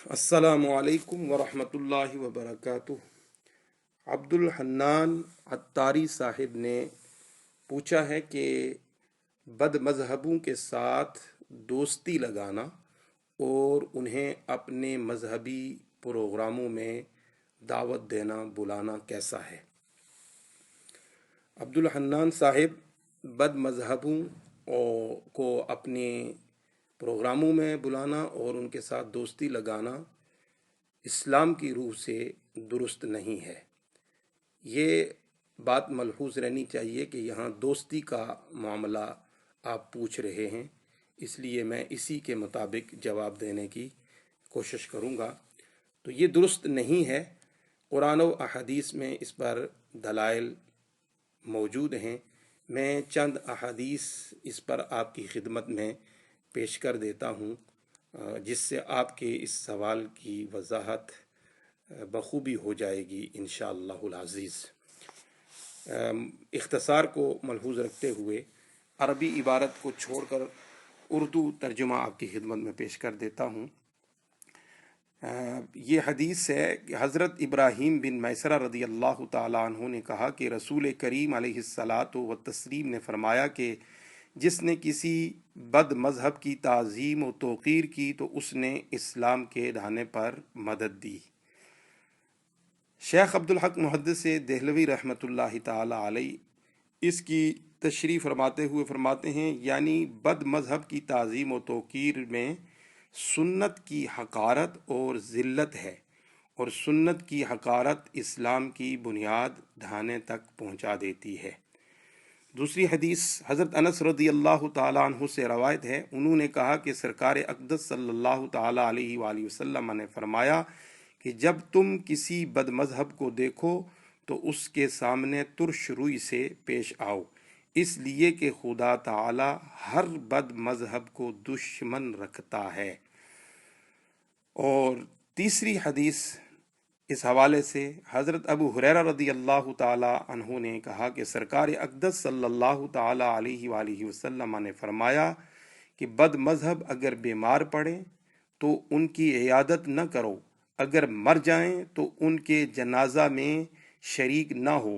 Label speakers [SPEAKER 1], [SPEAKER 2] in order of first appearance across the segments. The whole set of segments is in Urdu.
[SPEAKER 1] السلام علیکم ورحمۃ اللہ وبرکاتہ۔ عبدالحنان عطاری صاحب نے پوچھا ہے کہ بد مذہبوں کے ساتھ دوستی لگانا اور انہیں اپنے مذہبی پروگراموں میں دعوت دینا بلانا کیسا ہے؟ عبدالحنان صاحب، بد مذہبوں کو اپنے پروگراموں میں بلانا اور ان کے ساتھ دوستی لگانا اسلام کی روح سے درست نہیں ہے۔ یہ بات ملحوظ رہنی چاہیے کہ یہاں دوستی کا معاملہ آپ پوچھ رہے ہیں، اس لیے میں اسی کے مطابق جواب دینے کی کوشش کروں گا۔ تو یہ درست نہیں ہے۔ قرآن و احادیث میں اس پر دلائل موجود ہیں۔ میں چند احادیث اس پر آپ کی خدمت میں پیش کر دیتا ہوں، جس سے آپ کے اس سوال کی وضاحت بخوبی ہو جائے گی انشاءاللہ العزیز۔ اختصار کو ملحوظ رکھتے ہوئے عربی عبارت کو چھوڑ کر اردو ترجمہ آپ کی خدمت میں پیش کر دیتا ہوں۔ یہ حدیث ہے کہ حضرت ابراہیم بن میسرہ رضی اللہ تعالیٰ عنہ نے کہا کہ رسول کریم علیہ الصلاۃ والتسلیم نے فرمایا کہ جس نے کسی بد مذہب کی تعظیم و توقیر کی تو اس نے اسلام کے ڈھانے پر مدد دی۔ شیخ عبدالحق محدث دہلوی رحمۃ اللہ تعالی علیہ اس کی تشریح فرماتے ہوئے فرماتے ہیں، یعنی بد مذہب کی تعظیم و توقیر میں سنت کی حقارت اور ذلت ہے، اور سنت کی حقارت اسلام کی بنیاد ڈھانے تک پہنچا دیتی ہے۔ دوسری حدیث حضرت انس رضی اللہ تعالیٰ عنہ سے روایت ہے، انہوں نے کہا کہ سرکار اقدس صلی اللہ تعالیٰ علیہ وآلہ وسلم نے فرمایا کہ جب تم کسی بد مذہب کو دیکھو تو اس کے سامنے ترش روی سے پیش آؤ، اس لیے کہ خدا تعالی ہر بد مذہب کو دشمن رکھتا ہے۔ اور تیسری حدیث اس حوالے سے حضرت ابو ہریرہ رضی اللہ تعالی عنہ نے کہا کہ سرکار اقدس صلی اللہ تعالی علیہ وآلہ وسلم نے فرمایا کہ بد مذہب اگر بیمار پڑیں تو ان کی عیادت نہ کرو، اگر مر جائیں تو ان کے جنازہ میں شریک نہ ہو،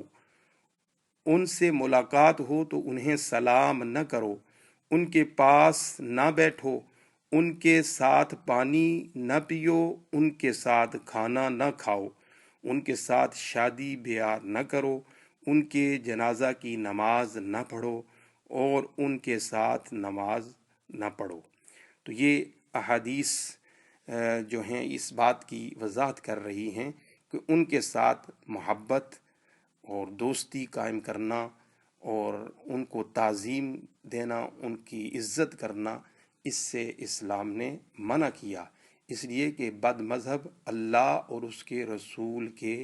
[SPEAKER 1] ان سے ملاقات ہو تو انہیں سلام نہ کرو، ان کے پاس نہ بیٹھو، ان کے ساتھ پانی نہ پیو، ان کے ساتھ کھانا نہ کھاؤ، ان کے ساتھ شادی بیاہ نہ کرو، ان کے جنازہ کی نماز نہ پڑھو اور ان کے ساتھ نماز نہ پڑھو۔ تو یہ احادیث جو ہیں اس بات کی وضاحت کر رہی ہیں کہ ان کے ساتھ محبت اور دوستی قائم کرنا اور ان کو تعظیم دینا، ان کی عزت کرنا، اس سے اسلام نے منع کیا، اس لیے کہ بد مذہب اللہ اور اس کے رسول کے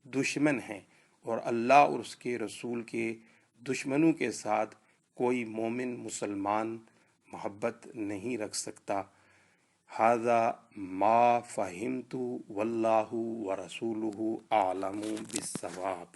[SPEAKER 1] دشمن ہیں، اور اللہ اور اس کے رسول کے دشمنوں کے ساتھ کوئی مومن مسلمان محبت نہیں رکھ سکتا۔ ھذا ما فہمت واللہ ورسولہ اعلم بالصواب۔